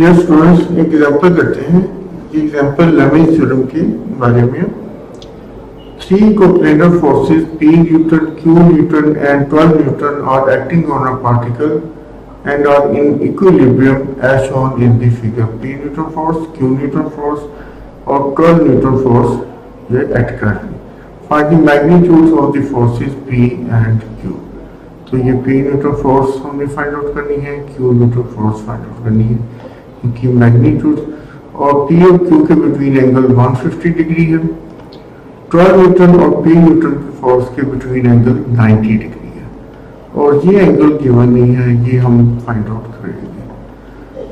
Dear students, एक example करते हैं। ये एग्जांपल लेमेज थ्योरम के बारे में। Three coplanar forces P Newton, Q Newton and 12 Newton are acting on a particle and are in equilibrium as shown in the figure. P Newton force, Q Newton force और 12 Newton force ये act कर रही है। Find the magnitudes of the forces P and Q. तो ये P Newton force हमने find out करनी है, Q Newton force find out करनी है, इनकी मैग्नीट्यूड। और P और Q के बिटवीन एंगल 150 डिग्री है। 12 न्यूटन और P न्यूटन के फोर्स के बिटवीन एंगल 90 डिग्री है और ये एंगल गिवन नहीं है, ये हम फाइंड आउट करेंगे।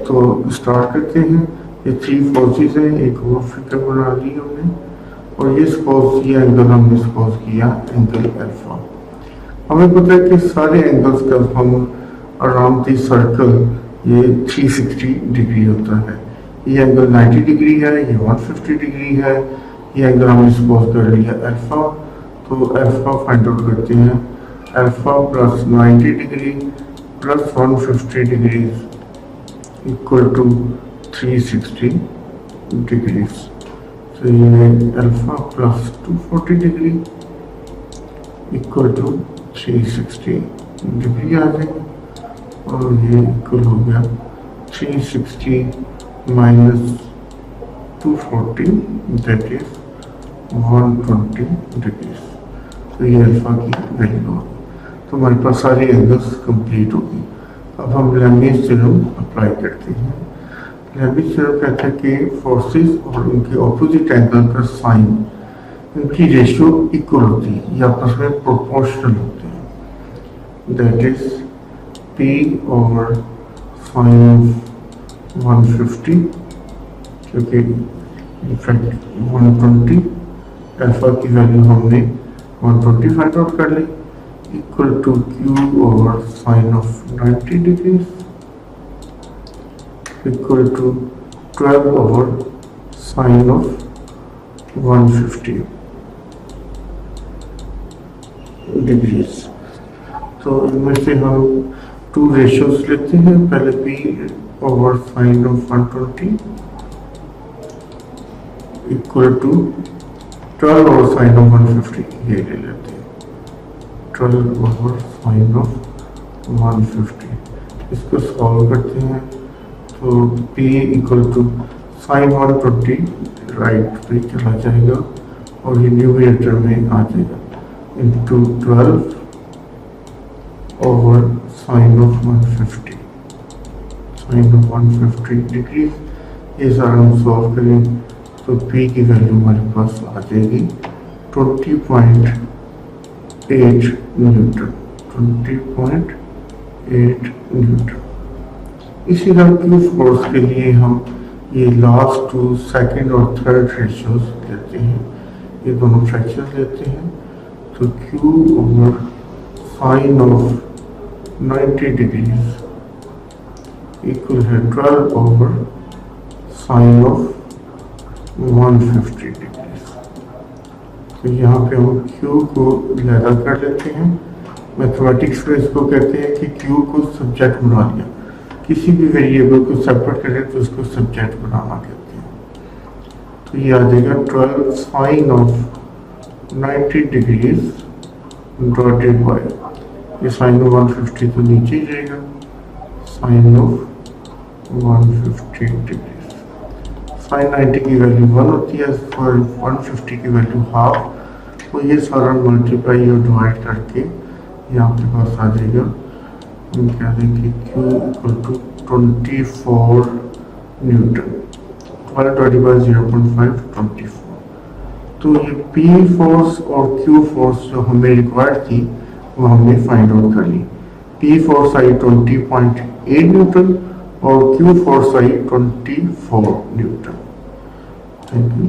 तो स्टार्ट करते हैं। ये थ्री फोर्सेस हैं, एक और फिगर बना ली हमने और ये सपोज ये एंगल हमने सपोज किया एंगल अल्फा। हमें पता है कि सारे एंगल्स का हम अराउंड द सर्कल ये 360 डिग्री होता है। ये एंगल 90 डिग्री है, ये 150 डिग्री है, ये एंगल हमने सपोज कर लिया अल्फा। तो अल्फा फाइंड आउट करते हैं। Alpha plus 90 degree plus 150 degree equal to 360 degrees. तो ये alpha plus 240 degree equal to 360 degree आ जाएगी और ये इक्वल हो गया 360 माइनस 240 दैट इज 120 डिग्रीज। तो ये अल्फा की वैल्यू होगी। तो हमारे पास सारे एंगल्स कंप्लीट होगी। अब हम लेबनीज़ थ्योरम अप्लाई करते हैं। लेबनीज़ थ्योरम कहता है कि फोर्सेस और उनके ऑपोजिट एंगल का साइन, इनकी रेशियो इक्वल होती है, ये आपस में प्रोपोर्शनल होते हैं। दैट इज P और साइन 150 क्योंकि इनफैक्ट 120 अल्फा की वैल्यू हमने 120 फाइंड आउट कर ली इक्वल टू Q और sine of 90 degrees equal to 12 over sine of 150 degrees. तो इनमें से हम टू रेशियोज लेते हैं। पहले P over sine of 120 equal to 12 over sine of 150, ये ले लेते हैं 12 ओवर साइन ऑफ 150। इसको सॉल्व करते हैं तो P equal to sine 120 right पे चला जाएगा और ये न्यूमरेटर में आ जाएगा into 12 over sine of 150 sine of 150 degree. ये सारा हम सॉल्व करें तो P की वैल्यू हमारे पास आ जाएगी 20.8 न्यूटन 20.8 न्यूटन। इसी तरह Q फोर्स के लिए हम ये लास्ट टू सेकंड और थर्ड रेशियोज लेते हैं, ये दोनों फ्रैक्शंस लेते हैं। तो Q over sine of 90 degrees equal है 12 ओवर साइन ऑफ 150 डिग्रीज। तो यहाँ पे हम Q को लैदा कर लेते हैं। मैथमेटिक्स में इसको कहते हैं कि Q को सब्जेक्ट बना लिया, किसी भी वेरिएबल को सेपरेट करें तो उसको सब्जेक्ट बनाना कहते हैं। तो ये आ जाएगा 12 sine of 90 degrees divided by ये साइन ऑफ 150 तो नीचे ही जाएगा साइन ऑफ 150 डिग्री। साइन 90 की वैल्यू 1 होती है और 150 की वैल्यू हाफ। तो ये सारा मल्टीप्लाई और डिवाइड करके ये आपके पास आ जाएगा। हम कह देंगे Q equal to 24 newton 12 divided by 0.5 24। तो ये P फोर्स और Q फोर्स जो हमें रिक्वायर्ड थी वो हमने फाइंड आउट कर ली। P फोर्स आई 20.8 न्यूटन और Q फोर्स आई 24 न्यूटन। Thank you.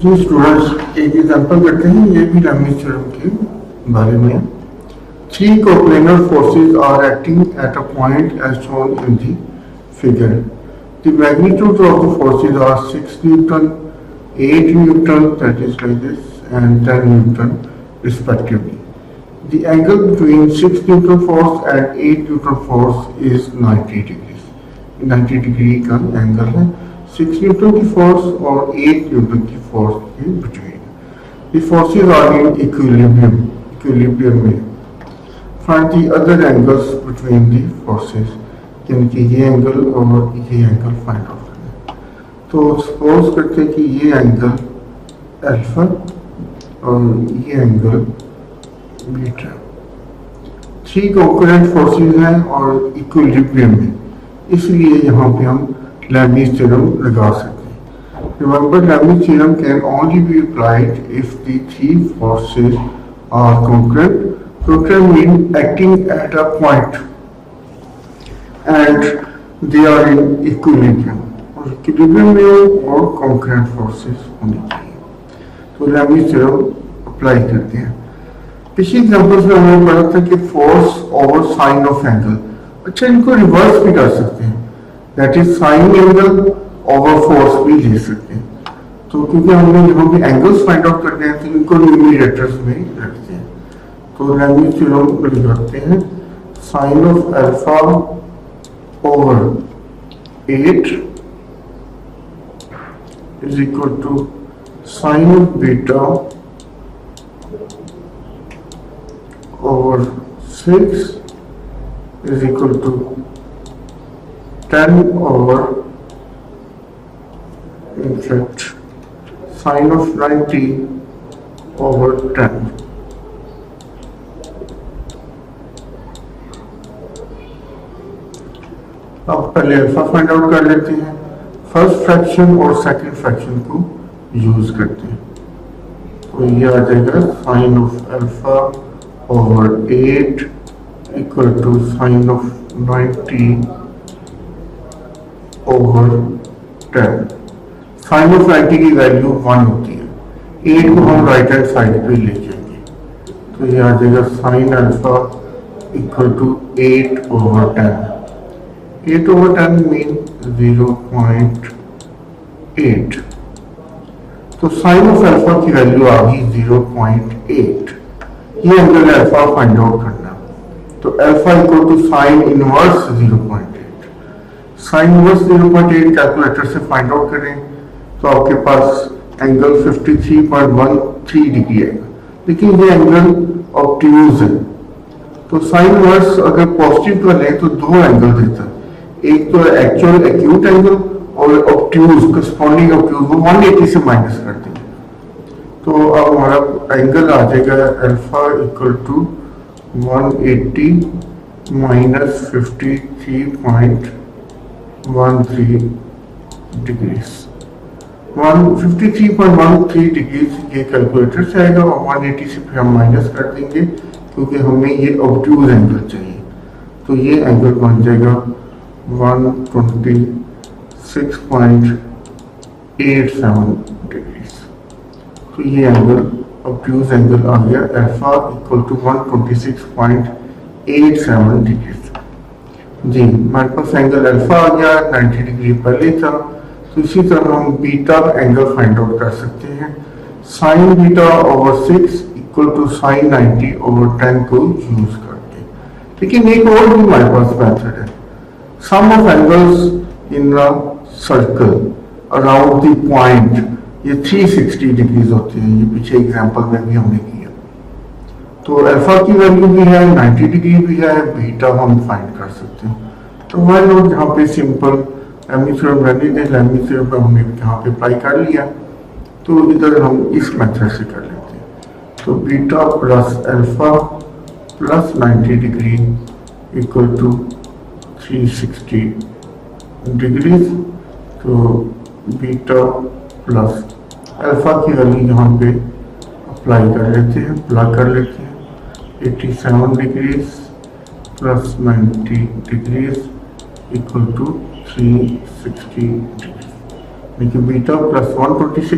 जो स्टूडेंट्स एक एग्जांपल करते हैं, ये भी लेबनीज़ थ्योरम के बारे में। Three coplanar forces are acting at a point as shown in the figure. The magnitudes of the forces are 6 Newton, 8 Newton, that is like this, and 10 Newton respectively. The angle between 6 Newton force and 8 Newton force is 90 degrees. 90 degree का angle है 6 Newton की force और 8 Newton की force के between. The forces are in equilibrium में। Find the other angles between the forces, यानी कि ये एंगल और ये एंगल फाइंड आउट करना। तो सपोज करते हैं कि ये एंगल अल्फा और ये एंगल बीटा, 3 कंकरेंट फोर्सेस हैं और इक्विलिब्रियम में, इसलिए यहाँ पे हम लेबनीज़ थ्योरम लगा सकते हैं। Remember, Leibniz theorem can only be applied if the 3 forces are concurrent. Concurrent means acting at a point and they are in equilibrium. और equilibrium में और concurrent forces होनी चाहिए। तो Leibniz theorem अप्लाई करते हैं। पिछली एग्जाम्पल्स में हमने पढ़ा था कि force over sine of angle, अच्छा इनको रिवर्स भी कर सकते हैं, that is sine angle over force भी ले सकते हैं। तो क्योंकि हमने यहाँ पे एंगल्स फाइंड आउट करते हैं तो इनको न्यूमरेटर्स में रखते हैं। तो लेबनीज़ थ्योरम लगाते हैं sine of alpha over 8 is equal to sine of beta over 6 is equal to 10 over in fact sine of 90 over 10। अब पहले अल्फा फाइंड आउट कर लेते हैं, फर्स्ट फ्रैक्शन और सेकंड फ्रैक्शन को यूज करते हैं। तो ये आ जाएगा sine of alpha over 8 equal to sine of 90 over 10। Sine of 90 की वैल्यू 1 होती है, 8 को हम राइट हैंड साइड पे ले जाएंगे, तो ये आ जाएगा sine alpha equal to 8 over 10। 8 over 10 mean 0.8। तो साइन ऑफ अल्फा की वैल्यू आ गई 0.8। ये एंगल अल्फा फाइंड आउट करना, तो alpha equal to sine inverse 0.8। Sine inverse 0.8 calculator से फाइंड आउट करें तो आपके पास एंगल 53.13 डिग्री आएगा, लेकिन ये एंगल ऑब्ट्यूज है। तो साइन इनवर्स अगर पॉजिटिव कर लें तो 2 एंगल देता है, एक तो एक्चुअल एक्यूट एंगल और ऑब्ट्यूज करस्पॉन्डिंग ऑब्ट्यूज, वो 180 से माइनस कर देंगे। तो अब हमारा एंगल आ जाएगा alpha equal to 180 minus 53.13 degrees. 53.13 degrees ये कैलकुलेटर से आएगा और 180 से फिर हम माइनस कर देंगे क्योंकि हमें ये ऑब्ट्यूज एंगल चाहिए। तो ये एंगल बन जाएगा 126.87 डिग्रीज। तो ये एंगल ऑब्ट्यूज एंगल आ गया अल्फा इक्वल टू 126.87 डिग्रीज। जी हमारे पास एंगल अल्फा आ गया, 90 डिग्री पहले था। तो इसी तरह हम बीटा एंगल फाइंड आउट कर सकते हैं, sine beta over 6 equal to sine 90 over 10 को यूज करके। लेकिन एक और भी हमारे पास मेथड है, sum of angles in a circle around the point, ये 360 डिग्रीज होते हैं, ये पीछे एग्जांपल में भी हमने किया। तो अल्फा की वैल्यू भी है, 90 डिग्री भी है, बीटा हम फाइंड कर सकते हैं। तो मान लो यहाँ पे सिंपल लेबनीज़ थ्योरम रहने दें, लेबनीज़ थ्योरम पे हमने यहाँ पे अप्लाई कर लिया, तो इधर हम इस मेथड से कर लेते हैं। तो beta plus alpha plus 90 degree equal to 360 degrees. तो बीटा प्लस अल्फा की वैल्यू यहाँ पे अप्लाई कर लेते हैं, 87 degrees plus 90 degrees equal to 360 degree, beta plus 126